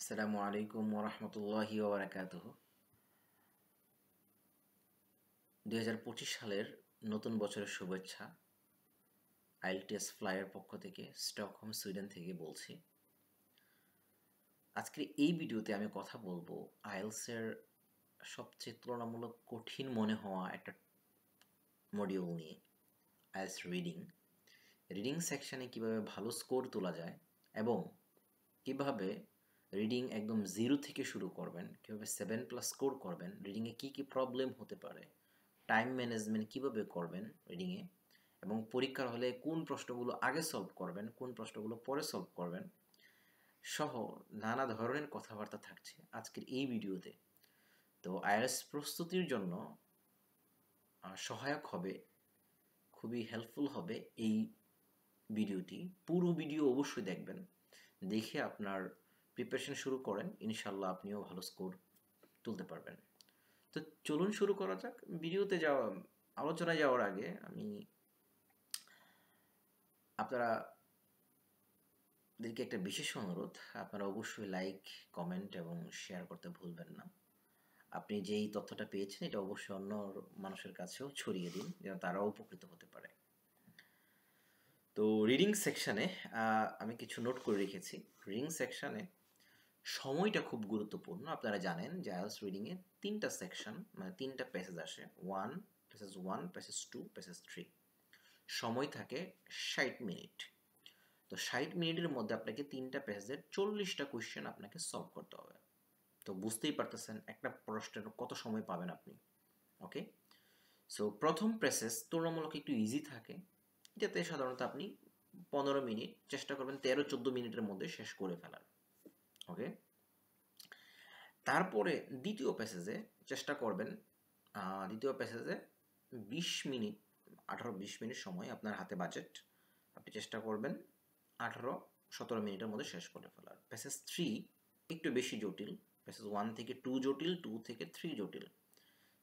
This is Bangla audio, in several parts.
আসসালামু আলাইকুম ওরহমতুল্লাহি ওবরাকাতুহু। 2025 সালের নতুন বছরের শুভেচ্ছা। আইএলটিএস ফ্লাইয়ের পক্ষ থেকে স্টকহোম সুইডেন থেকে বলছি। আজকের এই ভিডিওতে আমি কথা বলবো আইএলসের সবচেয়ে তুলনামূলক কঠিন মনে হওয়া একটা মডিউল নিয়ে, আইএলস রিডিং। রিডিং সেকশানে কিভাবে ভালো স্কোর তোলা যায় এবং কিভাবে রিডিং একদম জিরো থেকে শুরু করবেন, কীভাবে 7+ স্কোর করবেন, রিডিংয়ে কী কী প্রবলেম হতে পারে, টাইম ম্যানেজমেন্ট কীভাবে করবেন রিডিংয়ে, এবং পরীক্ষার হলে কোন প্রশ্নগুলো আগে সলভ করবেন, কোন প্রশ্নগুলো পরে সলভ করবেন, সহ নানা ধরনের কথাবার্তা থাকছে আজকের এই ভিডিওতে। তো আইএলটিএস প্রস্তুতির জন্য সহায়ক হবে, খুবই হেল্পফুল হবে এই ভিডিওটি। পুরো ভিডিও অবশ্যই দেখবেন, দেখে আপনার প্রিপারেশন শুরু করেন, ইনশাল্লাহ আপনিও ভালো স্কোর তুলতে পারবেন। তো চলুন শুরু করা যাক। ভিডিওতে আলোচনায় যাওয়ার আগে আপনাদেরকে একটা বিশেষ অনুরোধ, আপনারা অবশ্যই লাইক, কমেন্ট এবং শেয়ার করতে ভুলবেন না। আপনি যেই তথ্যটা পেয়েছেন এটা অবশ্যই অন্য মানুষের কাছেও ছড়িয়ে দিন, যেন তারাও উপকৃত হতে পারে। তো রিডিং সেকশানে আমি কিছু নোট করে রেখেছি। রিডিং সেকশানে সময়টা খুব গুরুত্বপূর্ণ। আপনারা জানেন যে আইএলটিএস রিডিংয়ে 3টা সেকশন, মানে 3টা প্যাসেজ আসে, প্যাসেজ 1, প্যাসেজ 2, প্যাসেজ 3। সময় থাকে 60 মিনিট। তো 60 মিনিটের মধ্যে আপনাকে 3টা প্যাসেজের 40টা কোয়েশ্চেন আপনাকে সলভ করতে হবে। তো বুঝতেই পারতেছেন একটা প্রশ্নের কত সময় পাবেন আপনি। ওকে, সো প্রথম প্যাসেজ তুলনামূলক একটু ইজি থাকে, এটাতে সাধারণত আপনি 15 মিনিট চেষ্টা করবেন 13-14 মিনিটের মধ্যে শেষ করে ফেলার। ওকে, তারপরে দ্বিতীয় প্যাসেজে চেষ্টা করবেন, দ্বিতীয় প্যাসেজে 20 মিনিট, 18-20 মিনিট সময় আপনার হাতে বাজেট, আপনি চেষ্টা করবেন 18-17 মিনিটের মধ্যে শেষ করে ফেলার। প্যাসেজ 3 একটু বেশি জটিল, প্যাসেজ 1 থেকে 2 জটিল, 2 থেকে 3 জটিল।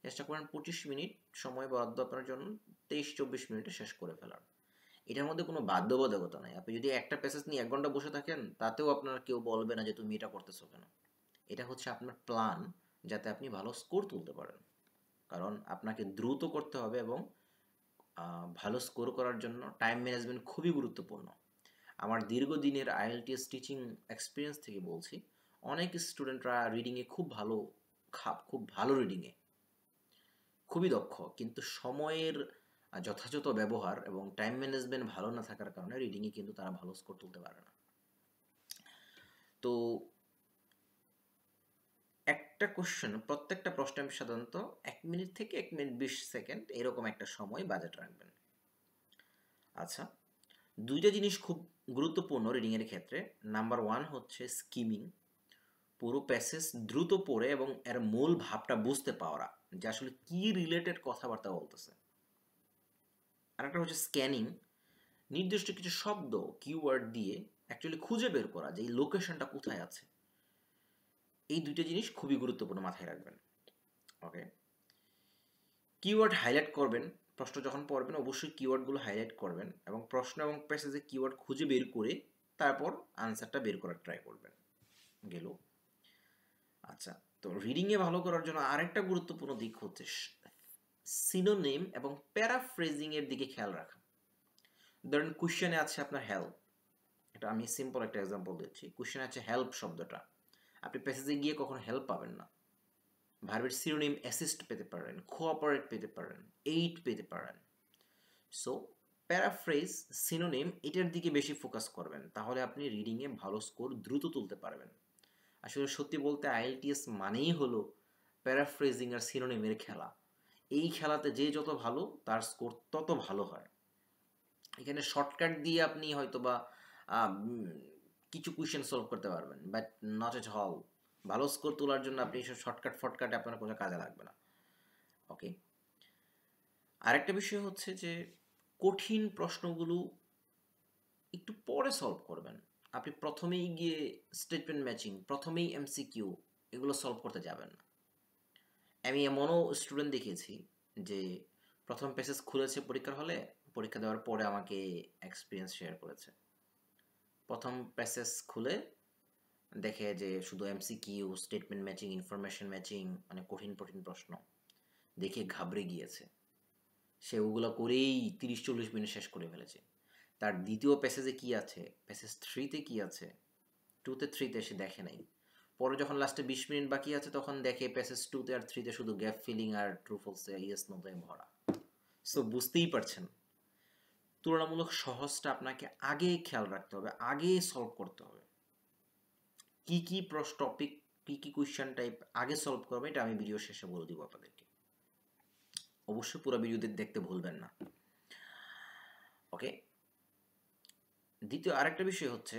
চেষ্টা করেন 25 মিনিট সময় বরাদ্দ আপনার জন্য, 23-24 মিনিটে শেষ করে ফেলার। এটার মধ্যে কোনো বাধ্যবাধকতা নাই। আপনি যদি একটা প্যাসেজ নিয়ে 1 ঘন্টা বসে থাকেন, তাতেও আপনার কেউ বলবে না যে তুমি এটা করতেছো কেন। এটা হচ্ছে আপনার প্ল্যান, যাতে আপনি ভালো স্কোর তুলতে পারেন। কারণ আপনাকে দ্রুত করতে হবে এবং ভালো স্কোর করার জন্য টাইম ম্যানেজমেন্ট খুবই গুরুত্বপূর্ণ। আমার দীর্ঘদিনের আইএলটিএস টিচিং এক্সপিরিয়েন্স থেকে বলছি, অনেক স্টুডেন্টরা রিডিংয়ে খুব ভালো রিডিংয়ে খুবই দক্ষ, কিন্তু সময়ের যথাযথ ব্যবহার এবং টাইম ম্যানেজমেন্ট ভালো না থাকার কারণে রিডিংয়ে কিন্তু তারা ভালো স্কোর তুলতে পারে না। তো একটা কোশ্চেন, প্রত্যেকটা প্রশ্নে আমি সাধারণত 1 মিনিট থেকে 1 মিনিট 20 সেকেন্ড এরকম একটা সময় বাজেট রাখবেন। আচ্ছা, দুইটা জিনিস খুব গুরুত্বপূর্ণ রিডিংয়ের ক্ষেত্রে। নাম্বার 1 হচ্ছে স্কিমিং, পুরো প্যাসেজ দ্রুত পড়ে এবং এর মূল ভাবটা বুঝতে পারা, যে আসলে কি রিলেটেড কথাবার্তা বলতেছে। আরেকটা হচ্ছে স্ক্যানিং, নির্দিষ্ট কিছু শব্দ, কিওয়ার্ড দিয়ে অ্যাকচুয়ালি খুঁজে বের করা যে এই লোকেশনটা কোথায় আছে। এই দুইটা জিনিস খুবই গুরুত্বপূর্ণ, মাথায় রাখবেন। ওকে, কিওয়ার্ড হাইলাইট করবেন, প্রশ্ন যখন পড়বেন অবশ্যই কিওয়ার্ডগুলো হাইলাইট করবেন এবং প্রশ্ন এবং প্যাসেজে কিওয়ার্ড খুঁজে বের করে তারপর আনসারটা বের করার ট্রাই করবেন। গেল। আচ্ছা, তো রিডিংয়ে ভালো করার জন্য আরেকটা গুরুত্বপূর্ণ দিক হচ্ছে সিনোনিম এবং প্যারাফ্রেজিংয়ের দিকে খেয়াল রাখা। ধরেন কোশ্চেনে আছে আপনার হেল্প, এটা আমি সিম্পল একটা এক্সাম্পল দিচ্ছি। কোশ্চেনে আছে হেল্প শব্দটা, আপনি প্যাসেজে গিয়ে কখনো হেল্প পাবেন না। ভার্বের সিনোনিম অ্যাসিস্ট পেতে পারেন, কোঅপারেট পেতে পারেন, এইড পেতে পারেন। সো প্যারাফ্রেজ, সিনোনিম, এটার দিকে বেশি ফোকাস করবেন, তাহলে আপনি রিডিংয়ে ভালো স্কোর দ্রুত তুলতে পারবেন। আসলে সত্যি বলতে আইএলটিএস মানেই হলো প্যারাফ্রেজিং আর সিনোনিমের খেলা। এই খেলাতে যে যত ভালো তার স্কোর তত ভালো হয়। এখানে শর্টকাট দিয়ে আপনি হয়তো বা কিছু কোয়েশ্চেন সলভ করতে পারবেন, বাট নট এট অল। ভালো স্কোর তোলার জন্য আপনি এসব শর্টকাটে আপনার কোনো কাজে লাগবে না। ওকে, আরেকটা বিষয় হচ্ছে যে কঠিন প্রশ্নগুলো একটু পরে সলভ করবেন। আপনি প্রথমেই গিয়ে স্টেটমেন্ট ম্যাচিং, প্রথমেই এমসিকিউ, এগুলো সলভ করতে যাবেন না। আমি এমনও স্টুডেন্ট দেখেছি যে প্রথম প্যাসেজ খুলেছে পরীক্ষার হলে, পরীক্ষা দেওয়ার পরে আমাকে এক্সপিরিয়েন্স শেয়ার করেছে। প্রথম প্যাসেজ খুলে দেখে যে শুধু MCQ, statement matching, information matching, মানে কঠিন কঠিন প্রশ্ন দেখে ঘাবড়ে গিয়েছে। সে ওগুলো করেই 30-40 মিনিট শেষ করে ফেলেছে। তার দ্বিতীয় প্যাসেজে কি আছে, প্যাসেজ 3-তে কি আছে, 2-তে 3-তে সে দেখে নাই। পরে যখন লাস্টে 20 মিনিট বাকি আছে তখন দেখে প্যাসেজ 2-তে আর 3-তে শুধু গ্যাপ ফিলিং আর ট্রু ফলসে ইয়েস নোতে ভরা। সো বুঝতেই পারছেন, তুলনামূলক সহজটা আপনাকে আগে খেয়াল রাখতে হবে, আগে সলভ করতে হবে। কি কি টপিক, কি কি কোয়েশ্চেন টাইপ আগে সলভ করবে এটা আমি ভিডিও শেষে বলে দিব আপনাদেরকে। অবশ্যই পুরো ভিডিও দেখতে ভুলবেন না। ওকে, দ্বিতীয় আরেকটা বিষয় হচ্ছে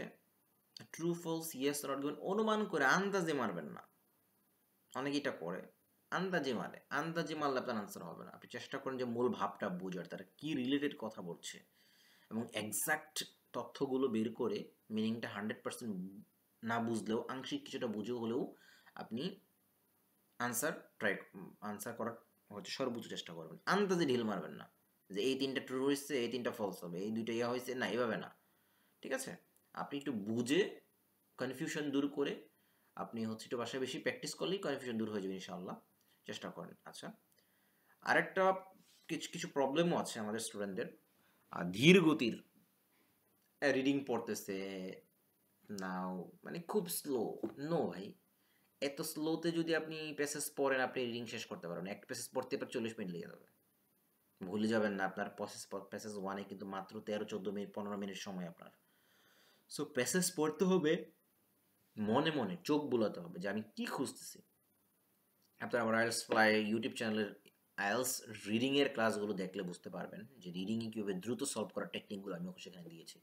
true false yes not given অনুমান করে আন্দাজে মারবেন না। অনেকে এটা করে, আন্দাজে মারে, আন্দাজে মারলে আপনার আনসার হবে না। আপনি চেষ্টা করেন যে মূল ভাবটা বোঝার, তারা কি রিলেটেড কথা বলছে এবং এক্সাক্ট তথ্যগুলো বের করে মিনিংটা 100% না বুঝলেও আংশিক কিছুটা বুঝে হলেও আপনি আনসার করার হচ্ছে সর্বোচ্চ চেষ্টা করবেন। আন্দাজে ঢিল মারবেন না যে এই 3টা ট্রু হয়েছে, এই 3টা ফলস হবে, এই 2টা ইয়া হয়েছে, না এভাবে না। ঠিক আছে, আপনি একটু বুঝে কনফিউশন দূর করে আপনি হচ্ছে একটু বাসায় বেশি প্র্যাকটিস করলেই কনফিউশন দূর হয়ে যাবে ইনশাআল্লাহ। চেষ্টা করেন। আচ্ছা, আরেকটা কিছু কিছু প্রবলেমও আছে আমাদের স্টুডেন্টদের, ধীর গতির রিডিং পড়তেছে নাও, মানে খুব স্লো। নো ভাই, এত স্লোতে যদি আপনি প্যাসেজ পড়েন আপনি রিডিং শেষ করতে পারবেন, এক প্যাসেজ পড়তে 40 মিনিট লেগে যাবে। ভুলে যাবেন না আপনার প্যাসেজ 1-এ কিন্তু মাত্র 13-14 মিনিট 15 মিনিট সময় আপনার। সো প্যাসেজ পড়তে হবে মনে মনে, চোখ বুলাতে হবে যে আমি কি খুঁজতেছি। আপনার আমার আইএলস ফ্লাই ইউটিউব চ্যানেলের আইএলস রিডিংয়ের ক্লাসগুলো দেখলে বুঝতে পারবেন যে রিডিংয়ে কীভাবে দ্রুত সলভ করার টেকনিকগুলো আমি সেখানে দিয়েছি।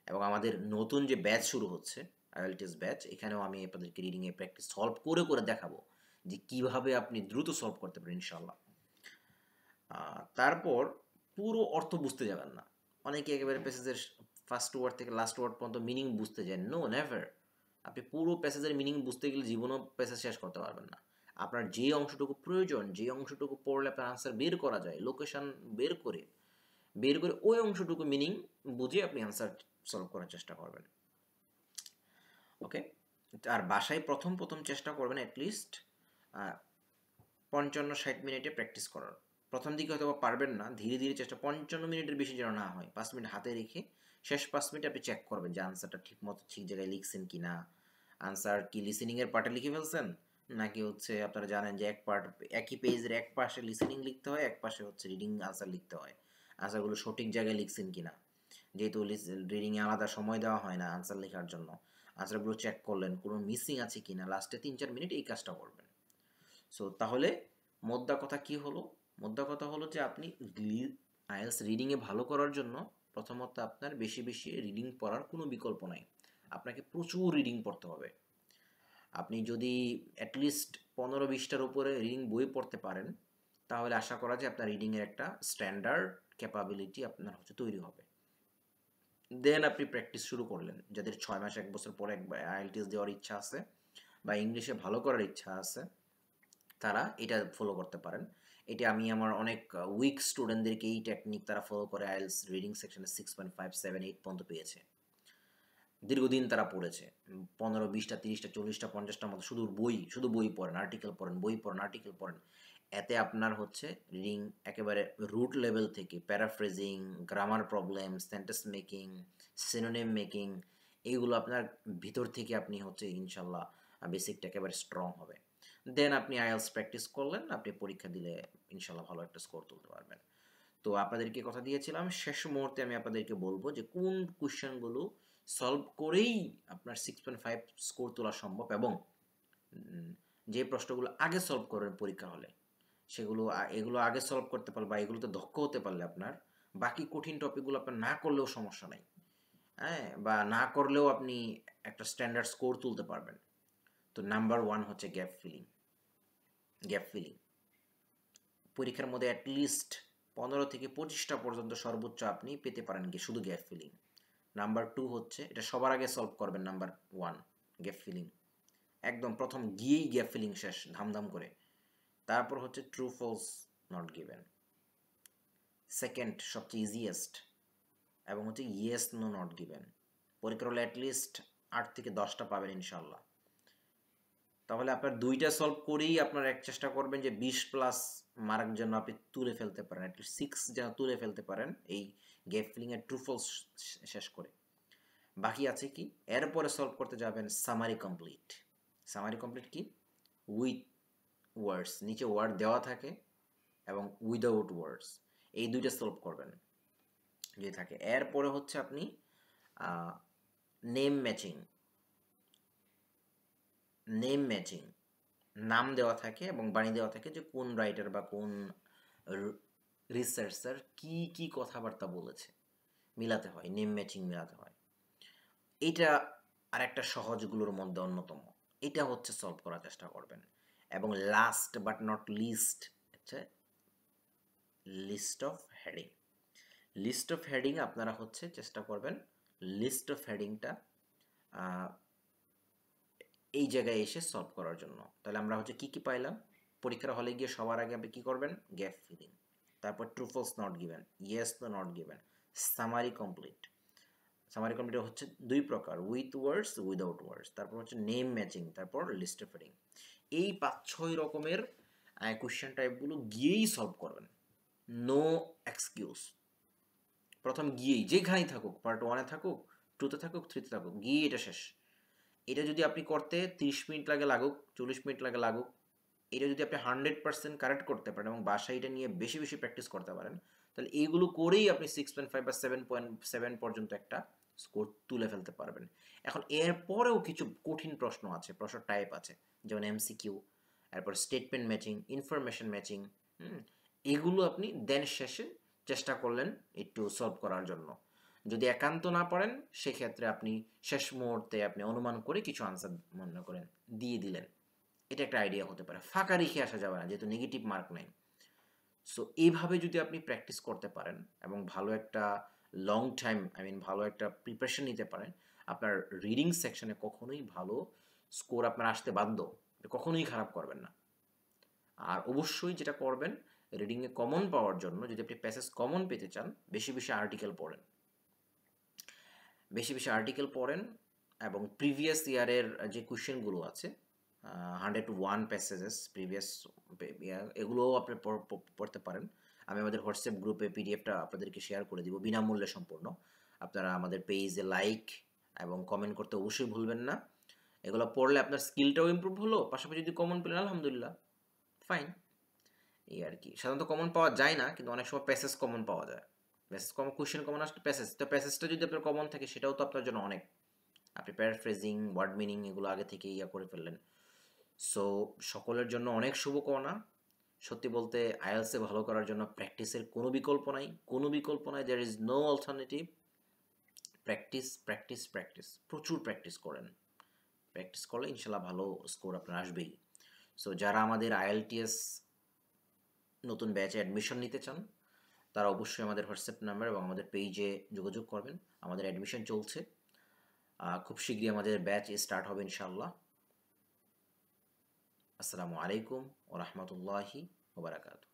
এবং আমাদের নতুন যে ব্যাচ শুরু হচ্ছে আইএলটিএস ব্যাচ, এখানেও আমি আপনাদেরকে রিডিংয়ে প্র্যাকটিস সলভ করে করে দেখাবো যে কিভাবে আপনি দ্রুত সলভ করতে পারেন ইনশাল্লাহ। তারপর পুরো অর্থ বুঝতে যাবেন না। অনেকে একেবারে প্যাসেজের ফার্স্ট ওয়ার্ড থেকে লাস্ট ওয়ার্ড পর্যন্ত মিনিং বুঝতে যান। No, never. আপনি পুরো প্যাসেজের মিনিং বুঝতে গেলে জীবনও প্যাসেজ শেষ করতে পারবেন না। আপনার যে অংশটুকু প্রয়োজন, যে অংশটুকু পড়লে আপনার আনসার বের করা যায়, লোকেশন বের করে ওই অংশটুকু মিনিং বুঝে আপনি আনসার সলভ করার চেষ্টা করবেন। ওকে, আর বাসায় প্রথম প্রথম চেষ্টা করবেন অ্যাটলিস্ট 55-60 মিনিটে প্র্যাকটিস করার। প্রথম দিকে হয়তো পারবেন না, ধীরে ধীরে চেষ্টা, 55 মিনিটের বেশি যেন না হয়। 5 মিনিট হাতে রেখে শেষ 5 মিনিট আপনি চেক করবেন যে আনসারটা ঠিক মতো ঠিক জায়গায় লিখছেন কি না। আনসার কি লিসেনিংয়ের পার্টে লিখে ফেলছেন, নাকি হচ্ছে আপনারা জানেন যে এক পার্ট, একই পেজের এক পাশে লিসেনিং লিখতে হয়, এক পাশে হচ্ছে রিডিং আনসার লিখতে হয়। আনসারগুলো সঠিক জায়গায় লিখছেন কি না, যেহেতু রিডিংয়ে আলাদা সময় দেওয়া হয় না আনসার লেখার জন্য। আনসারগুলো চেক করলেন, কোনো মিসিং আছে কি না, লাস্টে 3-4 মিনিট এই কাজটা করবেন। সো তাহলে মোদ্দা কথা কি হলো? মোদ্দা কথা হলো যে আপনি আইএলস রিডিংয়ে ভালো করার জন্য প্রথমত আপনার বেশি বেশি রিডিং পড়ার কোনো বিকল্প নাই। আপনাকে প্রচুর রিডিং পড়তে হবে। আপনি যদি অ্যাটলিস্ট 15-20টার উপরে রিডিং বই পড়তে পারেন তাহলে আশা করা যায় আপনার রিডিংয়ের একটা স্ট্যান্ডার্ড ক্যাপাবিলিটি আপনার হচ্ছে তৈরি হবে। দেন আপনি প্র্যাকটিস শুরু করলেন। যাদের 6 মাস 1 বছর পরে আইএলটিএস দেওয়ার ইচ্ছা আছে বা ইংলিশে ভালো করার ইচ্ছা আছে তারা এটা ফলো করতে পারেন। এটা আমি আমার অনেক উইক স্টুডেন্টদেরকে এই টেকনিক তারা ফলো করে আইএলস রিডিং সেকশনে 6.5, 7, 8 পর্যন্ত পেয়েছে। দীর্ঘদিন তারা পড়েছে, 15, 20টা, 30টা, 40টা, 50টার মতো শুধু বই পড়েন, আর্টিকেল পড়েন, বই পড়েন, আর্টিকেল পড়েন। এতে আপনার হচ্ছে রিডিং একেবারে রুট লেভেল থেকে paraphrasing, grammar problem, sentence making, synonym making, এইগুলো আপনার ভিতর থেকে আপনি হচ্ছে ইনশাল্লাহ বেসিকটা একেবারে স্ট্রং হবে। দেন আপনি আইএলস প্র্যাকটিস করলেন, আপনি পরীক্ষা দিলে ইনশাল্লাহ ভালো একটা স্কোর তুলতে পারবেন। তো আপনাদেরকে কথা দিয়েছিলাম শেষ মুহূর্তে আমি আপনাদেরকে বলবো যে কোন কোয়েশ্চেনগুলো সলভ করেই আপনার 6.5 স্কোর তোলা সম্ভব এবং যে প্রশ্নগুলো আগে সলভ করবেন পরীক্ষা হলে এগুলো আগে সলভ করতে পারলে বা এগুলোতে দক্ষ হতে পারলে আপনার বাকি কঠিন টপিকগুলো আপনার না করলেও সমস্যা নাই, হ্যাঁ, বা না করলেও আপনি একটা স্ট্যান্ডার্ড স্কোর তুলতে পারবেন। তো নাম্বার 1 হচ্ছে গ্যাপ ফিলিং। পরীক্ষার মধ্যে অ্যাটলিস্ট 15 থেকে 25টা পর্যন্ত সর্বোচ্চ আপনি পেতে পারেন কি শুধু গ্যাপ ফিলিং। নাম্বার 2 হচ্ছে, এটা সবার আগে সলভ করবেন, নাম্বার 1 গ্যাপ ফিলিং, একদম প্রথম গিয়েই গ্যাপ ফিলিং শেষ ধামধাম করে। তারপর হচ্ছে true false not given, second সবচেয়ে ইজিয়েস্ট, এবং হচ্ছে ইয়েস নো নট গিভেন। পরীক্ষার হলে অ্যাটলিস্ট 8 থেকে 10টা পাবেন ইনশাল্লাহ। তাহলে আপনার 2টা সলভ করেই আপনার চেষ্টা করবেন যে 20 প্লাস মার্ক যেন আপনি তুলে ফেলতে পারেন, অ্যাটলিস্ট 6 যেন তুলে ফেলতে পারেন এই গ্যাপ ফিলিং এর ট্রু ফলস শেষ করে। বাকি আছে কি, এরপরে সলভ করতে যাবেন সামারি কমপ্লিট। সামারি কমপ্লিট কি, উইথ ওয়ার্ডস, নিচে ওয়ার্ড দেওয়া থাকে এবং উইদাউট ওয়ার্ডস, এই 2টা সলভ করবেন যদি থাকে। এরপরে হচ্ছে আপনি নেম ম্যাচিং, নেম ম্যাচিং, নাম দেওয়া থাকে এবং বাণী দেওয়া থাকে যে কোন রাইটার বা কোন রিসার্চার কি কি কথাবার্তা বলেছে, মিলাতে হয়, নেম ম্যাচিং মিলাতে হয়। এটা আরেকটা সহজগুলোর মধ্যে অন্যতম, এটা হচ্ছে সলভ করার চেষ্টা করবেন। এবং লাস্ট বাট নট লিস্ট হচ্ছে list of heading. List of heading আপনারা হচ্ছে চেষ্টা করবেন লিস্ট অফ হেডিংটা এই জায়গায় এসে সলভ করার জন্য। তাহলে আমরা হচ্ছে কি কি পাইলাম, পরীক্ষার হলে গিয়ে সবার আগে আপনি কি করবেন, গ্যাপ ফিলিং, তারপর true false not given, yes no not given, summary complete. Summary complete হচ্ছে 2 প্রকার, উইথ ওয়ার্ডস, উইদাউট ওয়ার্ডস, তারপর হচ্ছে নেম ম্যাচিং, তারপর লিস্ট অফ হেডিং। এই 5-6 রকমের কোয়েশ্চেন টাইপগুলো গিয়েই সলভ করবেন, নো এক্সকিউজ। প্রথম গিয়েই যেখানেই থাকুক, পার্ট 1-এ থাকুক, 2-তে থাকুক, 3-তে থাকুক, গিয়ে এটা শেষ। এটা যদি আপনি করতে 30 মিনিট লাগে লাগুক, 40 মিনিট লাগে লাগুক, এটা যদি আপনি 100% কারেক্ট করতে পারেন এবং বাসায় এটা নিয়ে বেশি বেশি প্র্যাকটিস করতে পারেন, তাহলে এইগুলো করেই আপনি 6.5 বা 7.7 পর্যন্ত একটা স্কোর তুলে ফেলতে পারবেন। এখন এরপরেও কিছু কঠিন প্রশ্ন আছে, প্রশ্ন টাইপ আছে, যেমন এমসিকিউ, এরপর স্টেটমেন্ট ম্যাচিং, ইনফরমেশন ম্যাচিং, এগুলো আপনি দেন শেষে চেষ্টা করলেন একটু সলভ করার জন্য। যদি একান্ত না পারেন সেক্ষেত্রে আপনি শেষ মুহূর্তে আপনি অনুমান করে কিছু আনসার মনে করেন দিয়ে দিলেন, এটা একটা আইডিয়া হতে পারে। ফাঁকা রেখে আসা যাবে না, যেহেতু নেগেটিভ মার্ক নেই। সো এইভাবে যদি আপনি প্র্যাকটিস করতে পারেন এবং ভালো একটা লং টাইম ভালো একটা প্রিপারেশন নিতে পারেন, আপনার রিডিং সেকশনে কখনোই ভালো স্কোর আপনার আসতে বাধ্য, কখনোই খারাপ করবেন না। আর অবশ্যই যেটা করবেন, রিডিংয়ে কমন পাওয়ার জন্য যদি আপনি প্যাসেজ কমন পেতে চান, বেশি বেশি আর্টিকেল পড়েন, বেশি বেশি আর্টিকেল পড়েন এবং প্রিভিয়াস ইয়ারের যে কোয়েশ্চেনগুলো আছে 101 প্যাসেজেস প্রিভিয়াস এগুলোও আপনি পড়তে পারেন। আমি আমাদের হোয়াটসঅ্যাপ গ্রুপে পিডিএফটা আপনাদেরকে শেয়ার করে দিব বিনামূল্যে সম্পূর্ণ। আপনারা আমাদের পেজে লাইক এবং কমেন্ট করতে অবশ্যই ভুলবেন না। এগুলো পড়লে আপনার স্কিলটাও ইমপ্রুভ হলো, পাশাপাশি যদি কমন পেলেন আলহামদুলিল্লাহ, ফাইন। এই আর কি, সাধারণত কমন পাওয়া যায় না, কিন্তু অনেক সময় প্যাসেজ কমন পাওয়া যায়। প্যাসেজ কমন, কোয়েশ্চেন কমন আসলে প্যাসেজ, তো প্যাসেজটা যদি আপনার কমন থাকে সেটাও তো আপনার জন্য অনেক। আপনি প্যারাফ্রেজিং, ওয়ার্ড মিনিং এগুলো আগে থেকে ইয়া করে ফেললেন। সো সকলের জন্য অনেক শুভকামনা। সত্যি বলতে আইএলসে ভালো করার জন্য প্র্যাকটিসের কোনো বিকল্প নাই, কোনো বিকল্প নাই, there is no alternative. Practice practice practice, প্রচুর প্র্যাকটিস করেন, প্র্যাকটিস করলে ইনশাল্লাহ ভালো স্কোর আপনার আসবেই। সো যারা আমাদের আইএলটিএস নতুন ব্যাচে অ্যাডমিশন নিতে চান, তারা অবশ্যই আমাদের হোয়াটসঅ্যাপ নাম্বার এবং আমাদের পেজে যোগাযোগ করবেন। আমাদের অ্যাডমিশন চলছে, খুব শীঘ্রই আমাদের ব্যাচ স্টার্ট হবে ইনশাআল্লাহ। আসসালামু আলাইকুম ওয়া রাহমাতুল্লাহি ওয়া বারাকাতুহু।